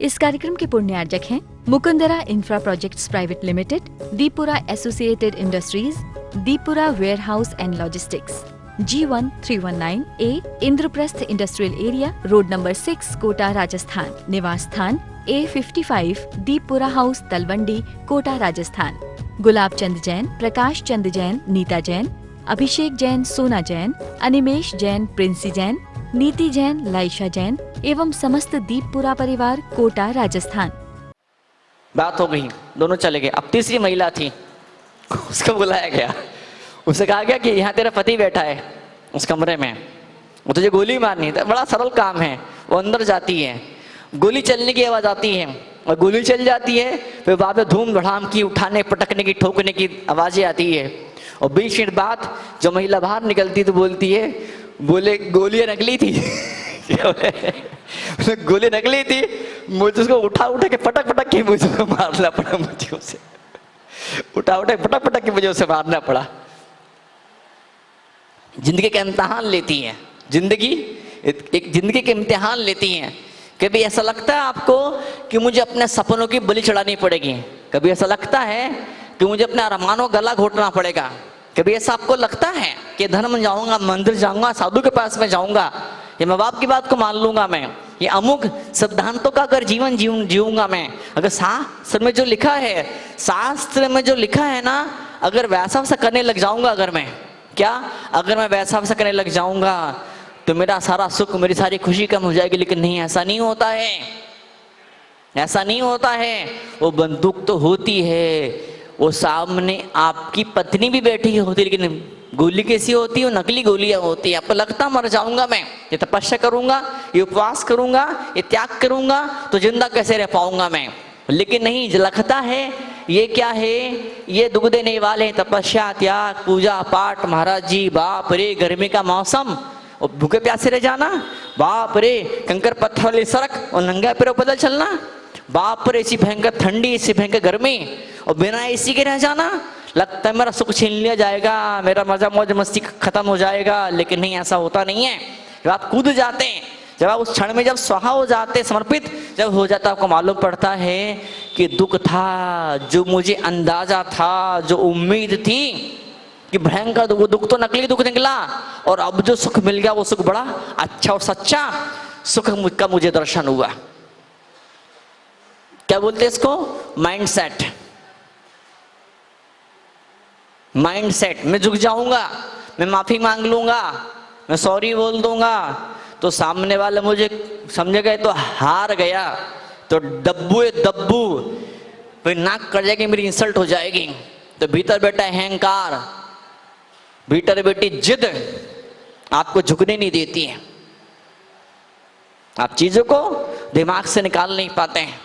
इस कार्यक्रम के पुण्यार्जक हैं Mukundra infra projects private limited, Deepura associated industries, Deepura warehouse and logistics, G1 319A, Indraprastha industrial area, road number 6, Kota, Rajasthan. निवास स्थान A55, दीपुरा हाउस, तलवंडी, कोटा, राजस्थान। गुलाब चंद जैन, प्रकाश चंद जैन, नीता जैन, अभिषेक जैन, सोना जैन, अनिमेश जैन, प्रिंसी जैन, नीति जैन, लाइशा जैन एवं समस्त दीपपुरा परिवार, कोटा, राजस्थान। बात हो गई, दोनों चले गए। अब तीसरी महिला थी, उसको बुलाया गया। उसे कहा गया कि यहाँ तेरा पति बैठा है उस कमरे में, वो तुझे गोली मारनी है। बड़ा सरल काम है। वो अंदर जाती है, गोली चलने की आवाज आती है और गोली चल जाती है। फिर वहां पे धूम धड़ाम की, उठाने पटकने की, ठोकने की आवाजें आती है। और 20 मिनट बाद जो महिला बाहर निकलती तो बोलती है, बोले गोलियां नकली थी। गोली नकली थी, मुझे उसको उठा के पटक पटक के मुझे मारना पड़ा। मुझे उसे उठा के पटक पटक के मुझे उसे मारना पड़ा। जिंदगी के इम्तिहान लेती है, जिंदगी एक जिंदगी के इम्तिहान लेती हैं। कभी ऐसा लगता है आपको कि मुझे अपने सपनों की बलि चढ़ानी पड़ेगी। कभी ऐसा लगता है कि मुझे अपने अरमानों को गला घोटना पड़ेगा। कभी ऐसा आपको लगता है कि धर्म जाऊंगा, मंदिर जाऊंगा, साधु के पास में जाऊंगा, ये माँ बाप की बात को मान लूंगा मैं, ये अमुक सिद्धांतों का अगर जीवन जीऊंगा मैं। अगर शास्त्र में जो लिखा है, शास्त्र में जो लिखा है ना, अगर वैसा वैसा करने लग जाऊंगा, अगर मैं अगर मैं वैसा वैसा करने लग जाऊंगा तो मेरा सारा सुख, मेरी सारी खुशी कम हो जाएगी। लेकिन नहीं, ऐसा नहीं होता है, ऐसा नहीं होता है। वो बंदूक तो होती है, वो सामने आपकी पत्नी भी बैठी होती है, लेकिन गोली कैसी होती है? वो नकली गोलियां होती है। आपको लगता मर जाऊंगा मैं, ये तपस्या करूंगा, ये उपवास करूंगा, ये त्याग करूंगा तो जिंदा कैसे रह पाऊंगा मैं। लेकिन नहीं, लगता है ये क्या है, ये दुख देने वाले तपस्या, त्याग, पूजा पाठ। महाराज जी, बाप रे, गर्मी का मौसम और भूखे प्यासे रह जाना, बाप रे, कंकर पत्थर वाली सड़क और नंगा पैरों पैदल चलना, बाप रे, ऐसी भयंकर ठंडी, ऐसी भयंकर गर्मी और बिना एसी के रह जाना। लगता है मेरा सुख छीन लिया जाएगा, मेरा मजा मौज मस्ती खत्म हो जाएगा। लेकिन नहीं, ऐसा होता नहीं है। जब आप कूद जाते हैं, जब आप उस क्षण में जब स्वाहा हो जाते, समर्पित जब हो जाता, आपको मालूम पड़ता है कि दुख था, जो मुझे अंदाजा था, जो उम्मीद थी कि भयंकर दुख तो नकली दुख निकला, और अब जो सुख मिल गया वो सुख बड़ा अच्छा और सच्चा सुख का मुझे दर्शन हुआ। क्या बोलते हैं इसको? माइंडसेट। माइंडसेट। मैं झुक जाऊंगा, मैं माफी मांग लूंगा, मैं सॉरी बोल दूंगा, तो सामने वाला मुझे समझेगा तो हार गया, तो डब्बू है डब्बू, फिर नाक कट जाएगी, मेरी इंसल्ट हो जाएगी। तो भीतर बैठा अहंकार, भीतर बेटी जिद आपको झुकने नहीं देती है। आप चीजों को दिमाग से निकाल नहीं पाते हैं,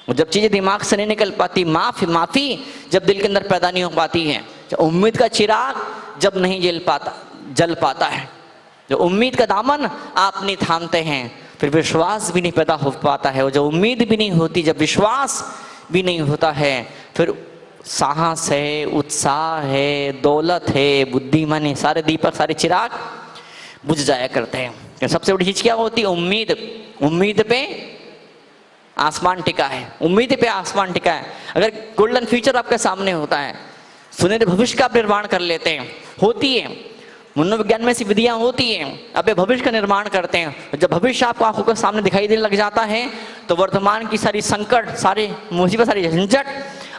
और जब चीजें दिमाग से नहीं निकल पाती, माफी जब दिल के अंदर पैदा नहीं हो पाती है, जब उम्मीद का चिराग जब नहीं जल पाता है, जो उम्मीद का दामन आप नहीं थामते हैं, फिर विश्वास भी नहीं पैदा हो पाता है। और जब उम्मीद भी नहीं होती, जब विश्वास भी नहीं होता है, फिर साहस है, उत्साह है, दौलत है, बुद्धिमान है, सारे दीपक, सारे चिराग बुझ जाया करते हैं। सबसे बड़ी चीज क्या होती है? उम्मीद। उम्मीद पे आसमान टिका है, उम्मीद पे आसमान टिका है। अगर गोल्डन फ्यूचर आपके सामने होता है, सुनहरे भविष्य का आप निर्माण कर लेते हैं, होती है, मनोविज्ञान में ऐसी विधियां होती हैं, आप भविष्य का निर्माण करते हैं। जब भविष्य आपको आंखों के सामने दिखाई देने लग जाता है, तो वर्तमान की सारी संकट, सारे मुसीबत, सारी झंझट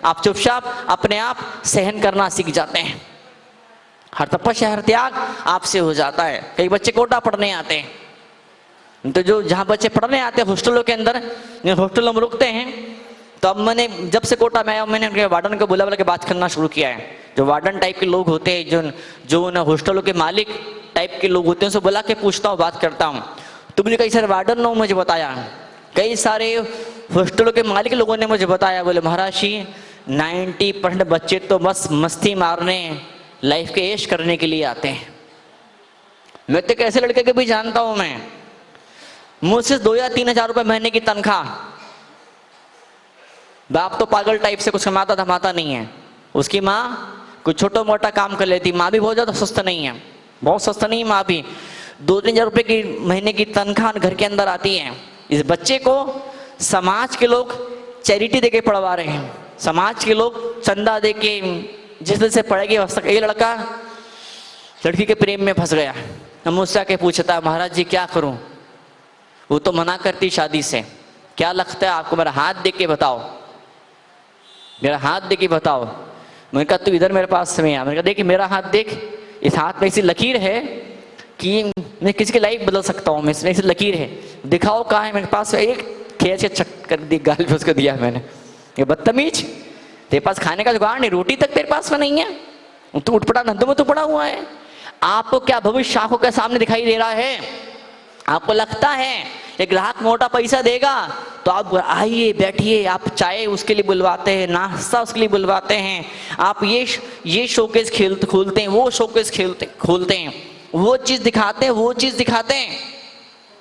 आप चुपचाप अपने आप सहन करना सीख जाते हैं। हर तपस्या, हर त्याग आपसे हो जाता है। कई बच्चे कोटा पढ़ने आते हैं, तो जो जहाँ बच्चे पढ़ने आते हैं हॉस्टलों के अंदर, हॉस्टलों में रुकते हैं, तो अब मैंने जब से कोटा में आया, मैंने उनके वार्डन को बुला के बात करना शुरू किया है। जो वार्डन टाइप के लोग होते हैं, जो उन हॉस्टलों के मालिक टाइप के लोग होते हैं, उनसे बुला के पूछता हूँ, बात करता हूँ। तो मुझे कई सारे वार्डन लोग मुझे बताया, कई सारे हॉस्टलों के मालिक लोगों ने मुझे बताया, बोले महाराज जी 90% बच्चे तो बस मस्ती मारने, लाइफ के ऐश करने के लिए आते हैं। मैं तो कैसे लड़के के भी जानता हूँ, मैं मुझसे 2 या 3 हजार रुपए महीने की तनख्वाह, बाप तो पागल टाइप से कुछ कमाता धमाता नहीं है, उसकी माँ कुछ छोटा मोटा काम कर लेती। माँ भी बहुत ज्यादा सस्ता नहीं है, बहुत सस्ता नहीं, माँ भी 2-3 हजार रुपए की महीने की तनख्वाह घर के अंदर आती है। इस बच्चे को समाज के लोग चैरिटी देके पढ़वा रहे हैं, समाज के लोग चंदा देके जिस तरह से पढ़ेगी। ये लड़का लड़की के प्रेम में फंस गया, हम उससे आके पूछता महाराज जी क्या करूं, वो तो मना करती शादी से, क्या लगता है आपको, मेरा हाथ देख के बताओ, मेरा हाथ देख के बताओ। मैंने कहा तू इधर मेरे पास में आ, मैंने कहा देख मेरा हाथ देख, इस हाथ में ऐसी लकीर है कि मैं किसी की लाइफ बदल सकता हूँ, इसमें ऐसी लकीर है, दिखाओ कहाँ है मेरे पास। एक खींच के चक कर दी गाल पे उसको दिया मैंने, ये बदतमीज, तेरे पास खाने का जुगाड़ नहीं, रोटी तक तेरे पास में नहीं है, तू उठपटा धंधों में तू पड़ा हुआ है। आपको क्या भविष्य आंखों के सामने दिखाई दे रहा है? आपको लगता है एक ग्राहक मोटा पैसा देगा तो आप आइए बैठिए, आप चाय उसके लिए बुलवाते हैं, नाश्ता उसके लिए बुलवाते हैं, आप ये शोकेस खोलते हैं, वो शोकेस खोलते हैं, वो चीज़ दिखाते हैं, वो चीज़ दिखाते हैं,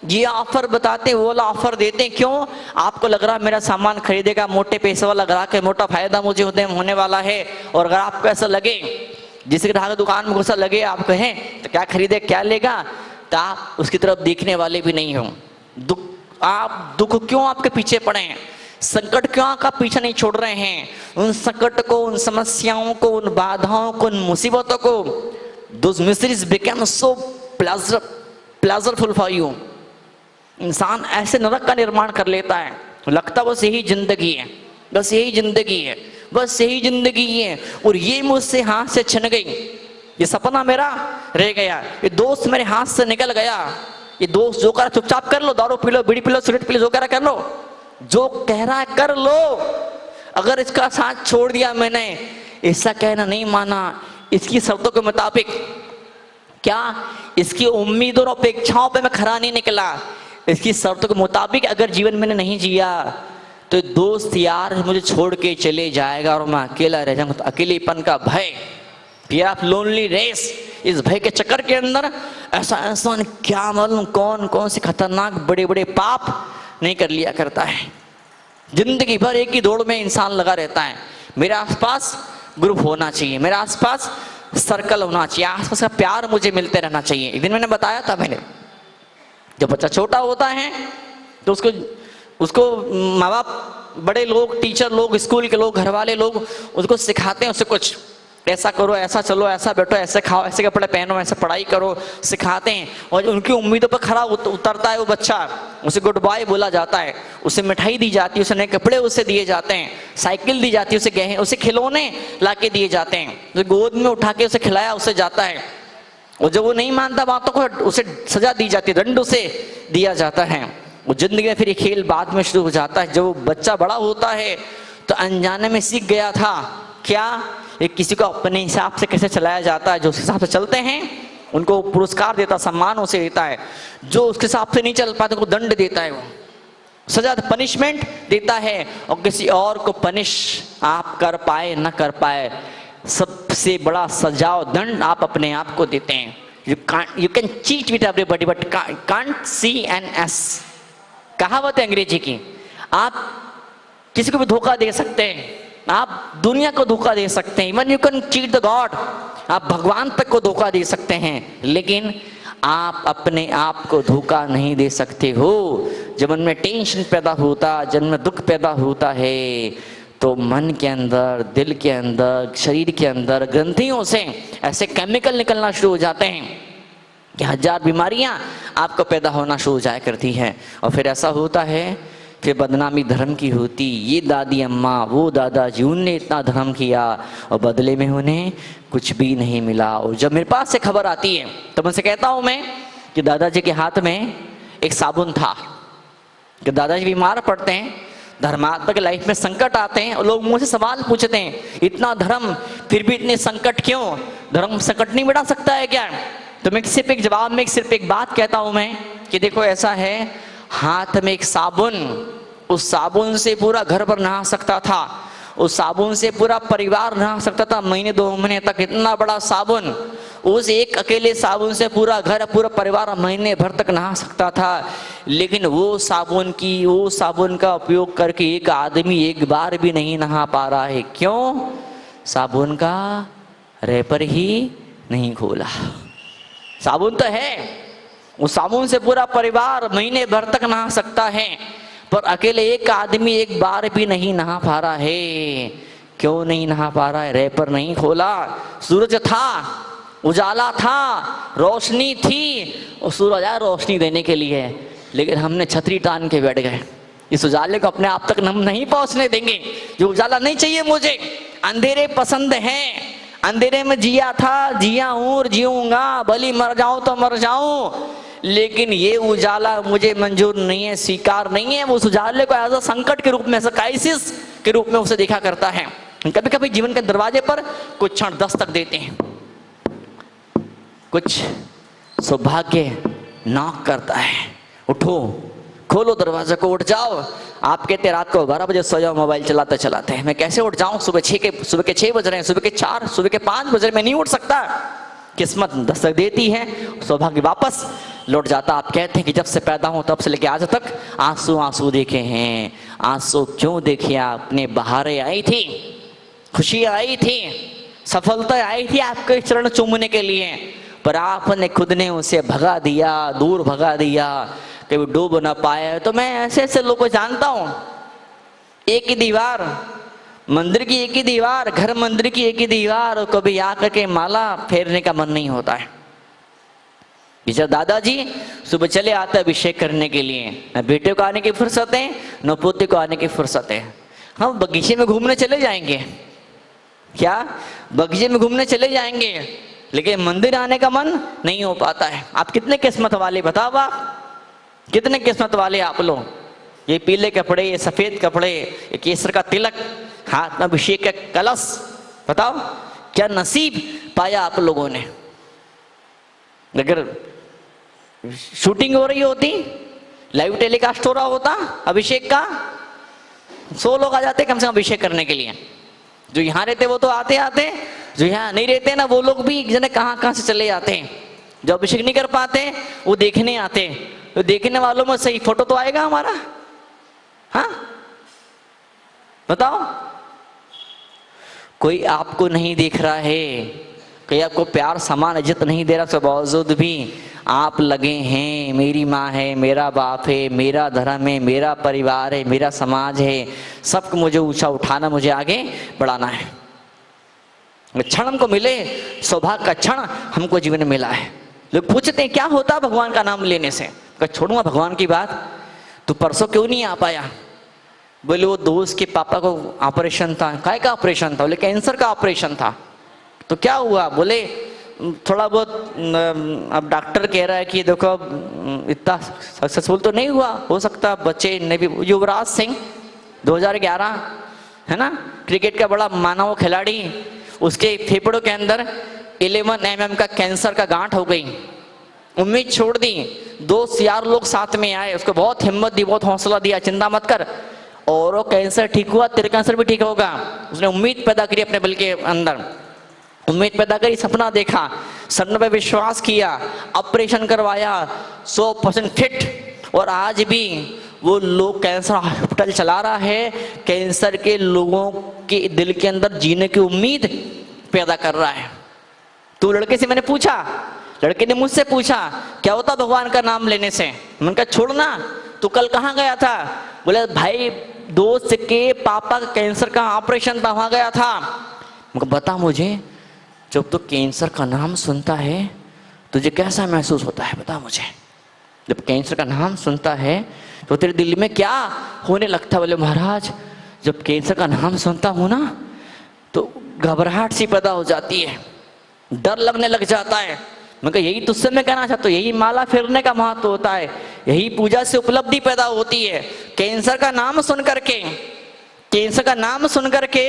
ये ऑफर बताते हैं, वो वाला ऑफर देते हैं। क्यों? आपको लग रहा है मेरा सामान खरीदेगा मोटे पैसे वाला ग्राहक है, मोटा फायदा मुझे होने वाला है। और अगर आपको ऐसा लगे, जिस ग्राहक दुकान में गुस्सा लगे, आप कहें तो क्या खरीदे क्या लेगा, तो आप उसकी तरफ देखने वाले भी नहीं हो। दुख क्यों आपके पीछे पड़े हैं, संकट क्यों आपका पीछा नहीं छोड़ रहे हैं? उन संकट को, उन समस्याओं को, उन बाधाओं को, उन मुसीबतों को, those miseries became so pleasureful for you। इंसान ऐसे नरक का निर्माण कर लेता है, लगता बस यही जिंदगी है, बस यही जिंदगी है, बस यही जिंदगी है, और ये मुझसे हाथ से छिन गई, ये सपना मेरा रह गया, ये दोस्त मेरे हाथ से निकल गया, ये दोस्त जो कर चुपचाप कर लो, दारू पी लो, बीड़ी P low, cigarette P low, जो कह रहा कर लो, जो कह रहा है कर लो। अगर इसका साथ छोड़ दिया मैंने, ऐसा कहना नहीं माना, इसकी शर्तों के मुताबिक, क्या इसकी उम्मीद और अपेक्षाओं पे मैं खरा नहीं निकला, इसकी शर्तों के मुताबिक अगर जीवन मैंने नहीं जिया, तो दोस्त यार मुझे छोड़ के चले जाएगा और मैं अकेला रह जाऊंगा। तो अकेलेपन का भय, फियर ऑफ लोनलीनेस, इस भय के चक्कर के अंदर ऐसा इंसान क्या मालूम कौन कौन से खतरनाक बड़े बड़े पाप नहीं कर लिया करता है। जिंदगी भर एक ही दौड़ में इंसान लगा रहता है, मेरे आसपास ग्रुप होना चाहिए, मेरे आसपास सर्कल होना चाहिए, आसपास का प्यार मुझे मिलते रहना चाहिए। एक दिन मैंने बताया था, मैंने जब बच्चा छोटा होता है तो उसको माँ बाप, बड़े लोग, टीचर लोग, स्कूल के लोग, घर वाले लोग उसको सिखाते हैं, उससे कुछ ऐसा करो, ऐसा चलो, ऐसा बैठो, ऐसे खाओ, ऐसे कपड़े पहनो, ऐसे पढ़ाई करो, सिखाते हैं। और उनकी उम्मीदों पर खरा उतरता है वो बच्चा, उसे गुड बाय बोला जाता है, उसे मिठाई दी जाती है, उसे नए कपड़े उसे दिए जाते हैं, साइकिल दी जाती है, उसे गहने, उसे खिलौने ला के दिए जाते हैं, उसे गोद में उठा के उसे खिलाया उसे जाता है। और जब वो नहीं मानता बातों को, उसे सजा दी जाती है, दंड उसे दिया जाता है। वो जिंदगी में फिर ये खेल बाद में शुरू हो जाता है। जब वो बच्चा बड़ा होता है तो अनजाने में सीख गया था क्या, ये किसी को अपने हिसाब से कैसे चलाया जाता है। जो उस हिसाब से चलते हैं उनको पुरस्कार देता, सम्मान उसे देता है, जो उसके हिसाब से नहीं चल पाते उनको दंड देता है, वो सजा, पनिशमेंट देता है। और किसी और को पनिश आप कर पाए न कर पाए, सबसे बड़ा सजा और दंड आप अपने आप को देते हैं। You can cheat with everybody but can't C N S, कहावत है अंग्रेजी की। आप किसी को भी धोखा दे सकते हैं, आप दुनिया को धोखा दे सकते हैं, even you can cheat the God, आप भगवान तक को धोखा दे सकते हैं, लेकिन आप अपने आप को धोखा नहीं दे सकते हो। जब मन में टेंशन पैदा होता, जब में दुख पैदा होता है, तो मन के अंदर, दिल के अंदर, शरीर के अंदर ग्रंथियों से ऐसे केमिकल निकलना शुरू हो जाते हैं कि 1000 बीमारियां आपको पैदा होना शुरू हो जाया करती हैं। और फिर ऐसा होता है, फिर बदनामी धर्म की होती, ये दादी अम्मा, वो दादाजी, उनने इतना धर्म किया और बदले में उन्हें कुछ भी नहीं मिला। और जब मेरे पास से खबर आती है तो मैं उनसे कहता हूँ मैं कि दादाजी के हाथ में एक साबुन था, कि दादाजी बीमार पड़ते हैं, धर्मात्मा के लाइफ में संकट आते हैं और लोग मुझसे सवाल पूछते हैं, इतना धर्म फिर भी इतने संकट क्यों, धर्म संकट नहीं मिटा सकता है क्या? तो मैं सिर्फ एक जवाब में सिर्फ एक बात कहता हूं मैं कि देखो ऐसा है, हाथ में एक साबुन, उस साबुन से पूरा घर पर नहा सकता था, उस साबुन से पूरा परिवार नहा सकता था, महीने 2 महीने तक। इतना बड़ा साबुन, उस एक अकेले साबुन से पूरा घर, पूरा परिवार महीने भर तक नहा सकता था। लेकिन वो साबुन का उपयोग करके एक आदमी एक बार भी नहीं नहा पा रहा है। क्यों? साबुन का रैपर ही नहीं खोला। साबुन तो है, उस साबुन से पूरा परिवार महीने भर तक नहा सकता है, पर अकेले एक आदमी एक बार भी नहीं नहा पा रहा है। क्यों नहीं नहा पा रहा है? रैपर नहीं खोला। सूरज था, उजाला था, रोशनी थी, और सूरज आया रोशनी देने के लिए, लेकिन हमने छतरी तान के बैठ गए। इस उजाले को अपने आप तक हम नहीं पहुंचने देंगे। जो उजाला नहीं चाहिए मुझे, अंधेरे पसंद हैं। अंधेरे में जिया था, जिया हूं और जीऊंगा, भली मर जाऊं तो मर जाऊं, लेकिन ये उजाला मुझे मंजूर नहीं है, स्वीकार नहीं है। वो उस उजाले को एज अ संकट के रूप में, एज अ क्राइसिस के रूप में उसे देखा करता है। कभी कभी जीवन के दरवाजे पर कुछ क्षण दस्तक देते हैं, कुछ सौभाग्य नॉक करता है। उठो, खोलो दरवाजा को, उठ जाओ। आप कहते रात को 12 बजे सो जाओ मोबाइल चलाते चलाते। मैं कैसे उठ जाऊं? सुबह के 6 बज रहे हैं, सुबह के 4, सुबह के 5 बज रहे हैं, मैं नहीं उठ सकता। किस्मत दस्तक देती है, सौभाग्य वापस लौट जाता। आप कहते हैं कि जब से पैदा हूं तब से लेके आज तक आंसू आंसू देखे हैं। आंसू क्यों देखे आपने? बहारें आई थी, खुशियां आई थी, सफलता आई थी आपके चरण चूमने के लिए, पर आपने खुद ने उसे भगा दिया, दूर भगा दिया, कभी डूब ना पाया। तो मैं ऐसे ऐसे लोगों को जानता हूं, एक ही दीवार, मंदिर की एक ही दीवार, घर मंदिर की एक ही दीवार, और कभी आकर के माला फेरने का मन नहीं होता है। जब दादाजी सुबह चले आते अभिषेक करने के लिए, न बेटे को आने की फुर्सत है, न पोते को आने की फुर्सत है। हम बगीचे में घूमने चले जाएंगे, क्या बगीचे में घूमने चले जाएंगे, लेकिन मंदिर आने का मन नहीं हो पाता है। आप कितने किस्मत वाले, बताओ आप कितने किस्मत वाले आप लोग। ये पीले कपड़े, ये सफेद कपड़े, ये केसर का तिलक, हाथ में अभिषेक का कलश, बताओ क्या नसीब पाया आप लोगों ने। अगर शूटिंग हो रही होती, लाइव टेलीकास्ट हो रहा होता अभिषेक का, 100 लोग आ जाते कम से कम अभिषेक करने के लिए। जो यहाँ रहते वो तो आते आते, जो यहाँ नहीं रहते ना वो लोग भी जने कहाँ से चले जाते हैं। जो अभिषेक नहीं कर पाते वो देखने आते, तो देखने वालों में सही फोटो तो आएगा हमारा। हाँ बताओ, कोई आपको नहीं देख रहा है, कोई आपको प्यार समान इज्जत नहीं दे रहा, उसके बावजूद भी आप लगे हैं। मेरी माँ है, मेरा बाप है, मेरा धर्म है, मेरा परिवार है, मेरा समाज है, सबको मुझे ऊंचा उठाना, मुझे आगे बढ़ाना है। क्षण हमको मिले, सौभाग्य का क्षण हमको जीवन में मिला है। लोग पूछते हैं क्या होता भगवान का नाम लेने से? छोड़ूंगा भगवान की बात, तो परसों क्यों नहीं आ पाया? बोले वो दोस्त के पापा को ऑपरेशन था। काय का ऑपरेशन था? बोले कैंसर का ऑपरेशन था। तो क्या हुआ? बोले थोड़ा बहुत, अब डॉक्टर कह रहा है कि देखो अब इतना सक्सेसफुल तो नहीं हुआ, हो सकता बच्चे ने भी। युवराज सिंह 2011 है ना, क्रिकेट का बड़ा माना हुआ खिलाड़ी, उसके फेफड़ों के अंदर 11 mm का कैंसर का गांठ हो गई। उम्मीद छोड़ दी, 2 यार लोग साथ में आए, उसको बहुत हिम्मत दी, बहुत हौसला दिया, चिंता मत कर, और वो कैंसर ठीक हुआ, तेरे कैंसर भी ठीक होगा। उसने उम्मीद पैदा करी अपने बल के अंदर, उम्मीद पैदा करी, सपना देखा, सपने पे विश्वास किया, ऑपरेशन करवाया, 100% फिट, और आज भी वो लोग कैंसर हॉस्पिटल चला रहा है। कैंसर के लोगों के दिल के अंदर जीने की उम्मीद पैदा कर रहा है। तो लड़के से मैंने पूछा, लड़के ने मुझसे पूछा क्या होता भगवान का नाम लेने से? मैंने कहा छोड़ना, तू कल कहाँ गया था? बोले भाई दोस्त के पापा का कैंसर का ऑपरेशन था, वहां गया था। मैं बता मुझे, जब तू कैंसर का नाम सुनता है तुझे कैसा महसूस होता है? बता मुझे। जब कैंसर का नाम सुनता है तो तेरे दिल में क्या होने लगता है? बोले महाराज जब कैंसर का नाम सुनता हूं ना तो घबराहट सी पैदा हो जाती है, डर लगने लग जाता है। मैं कहा यही तुझसे मैं कहना चाहता हूँ, यही माला फेरने का महत्व होता है, यही पूजा से उपलब्धि पैदा होती है। कैंसर का नाम सुन करके, कैंसर का नाम सुन करके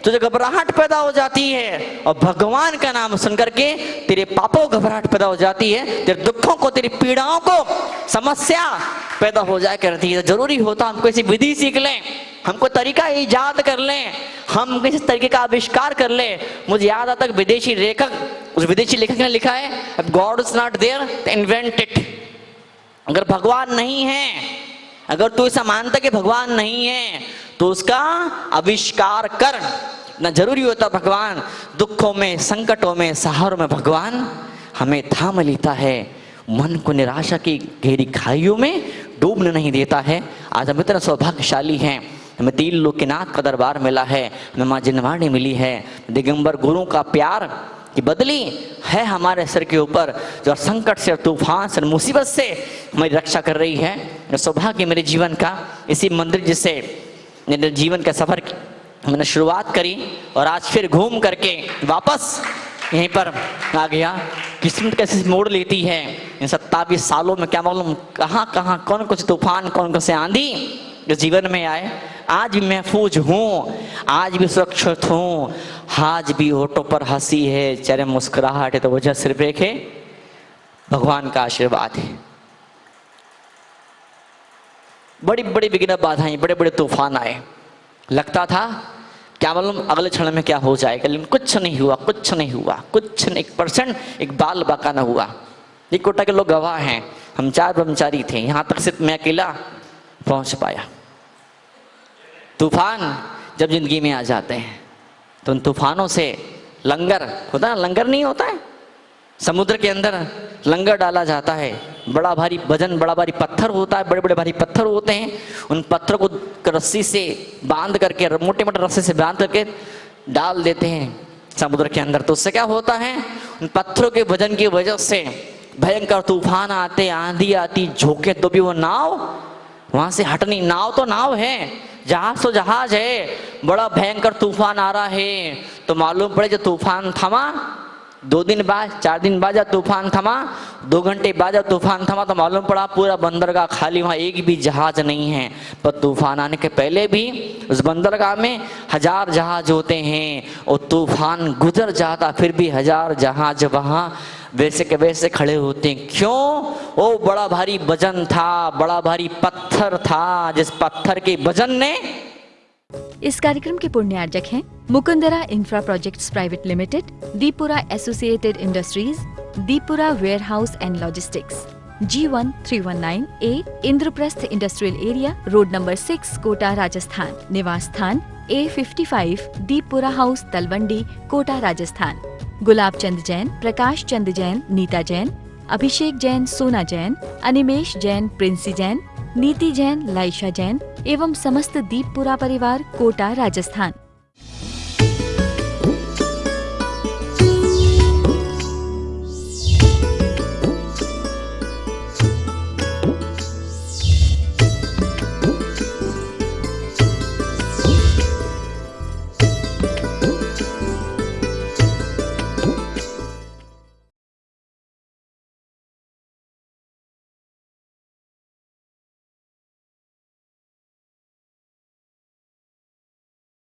तुझे घबराहट पैदा हो जाती है, और भगवान का नाम सुन करके तेरे पापों को घबराहट पैदा हो जाती है, तेरे दुखों को, तेरी पीड़ाओं को समस्या पैदा हो जाए करती है। जरूरी होता हमको ऐसी विधि सीख लें, हमको तरीका ईजाद कर लें, हम किसी तरीके का आविष्कार कर लें। मुझे याद आता है विदेशी लेखक, उस विदेशी लेखक ने लिखा है god is not there invent it. अगर भगवान नहीं है, अगर तू ऐसा मानता कि भगवान नहीं है तो उसका आविष्कार कर। ना जरूरी होता भगवान दुखों में, संकटों में, सहारों में भगवान हमें थाम लेता है। मन को निराशा की गहरी खाइयों में डूबने नहीं देता है। आज हम इतने सौभाग्यशाली हैं, हमें 3 लोकनाथ का दरबार मिला है, हमें माँ जिनवाणी मिली है, दिगंबर गुरु का प्यार की बदली है हमारे सिर के ऊपर, जो संकट से, तूफान से, मुसीबत से हमारी रक्षा कर रही है। ये सौभाग्य मेरे जीवन का, इसी मंदिर जिससे मेरे जीवन का सफर मैंने शुरुआत करी और आज फिर घूम करके वापस यहीं पर आ गया। किस्मत कैसे मोड़ लेती है इन 27 सालों में, क्या मालूम कहाँ कहाँ कौन कुछ तूफान, कौन कौन से आंधी जो जीवन में आए। आज भी महफूज हूँ, आज भी सुरक्षित हूँ, आज भी होठों पर हंसी है, चेहरे मुस्कुराहट है, तो वजह सिर्फ एक है, भगवान का आशीर्वाद है। बड़ी बड़ी विघ्न बाधाएं, बड़े बड़े तूफान आए, लगता था क्या मालूम अगले क्षण में क्या हो जाएगा, लेकिन कुछ नहीं हुआ, कुछ नहीं हुआ, कुछ नहीं, 1% एक बाल बाका न हुआ। ये कोटा के लोग गवाह हैं, हम 4 ब्रह्मचारी थे, यहाँ तक सिर्फ मैं अकेला पहुँच पाया। तूफान जब जिंदगी में आ जाते हैं तो उन तूफानों से लंगर होता है, लंगर नहीं होता है, समुद्र के अंदर लंगर डाला जाता है, बड़ा भारी वजन, बड़ा भारी पत्थर होता है, बड़े बड़े भारी पत्थर होते हैं, उन पत्थरों को रस्सी से बांध करके, मोटे मोटे रस्सी से बांध करके डाल देते हैं समुद्र के अंदर। तो उससे क्या होता है, उन पत्थरों के वजन की वजह से भयंकर तूफान आते, आंधी आती, झोंके, तो भी वो नाव वहां से हटनी। नाव तो नाव है, जहाज तो जहाज है, बड़ा भयंकर तूफान आ रहा है तो मालूम पड़े, जो तूफान थमा 2 दिन बाद, 4 दिन बाद जब तूफान थमा, 2 घंटे बाद जब तूफान थमा, तो मालूम पड़ा पूरा बंदरगाह खाली, वहाँ एक भी जहाज नहीं है। पर तूफान आने के पहले भी उस बंदरगाह में 1000 जहाज होते हैं, और तूफान गुजर जाता फिर भी 1000 जहाज वहाँ वैसे के वैसे खड़े होते हैं। क्यों? वो बड़ा भारी वजन था, बड़ा भारी पत्थर था, जिस पत्थर के वजन ने। इस कार्यक्रम के पुण्यार्जक हैं Mukundra infra projects private limited, Deepura associated industries, Deepura warehouse and logistics, G1 319A, Indraprastha industrial area, road number 6, Kota, Rajasthan. निवास स्थान A55, दीपुरा हाउस, तलवंडी, कोटा, राजस्थान। गुलाब चंद जैन, प्रकाश चंद जैन, नीता जैन, अभिषेक जैन, सोना जैन, अनिमेश जैन, प्रिंसी जैन, नीति जैन, लाइशा जैन एवं समस्त दीपपुरा परिवार, कोटा, राजस्थान।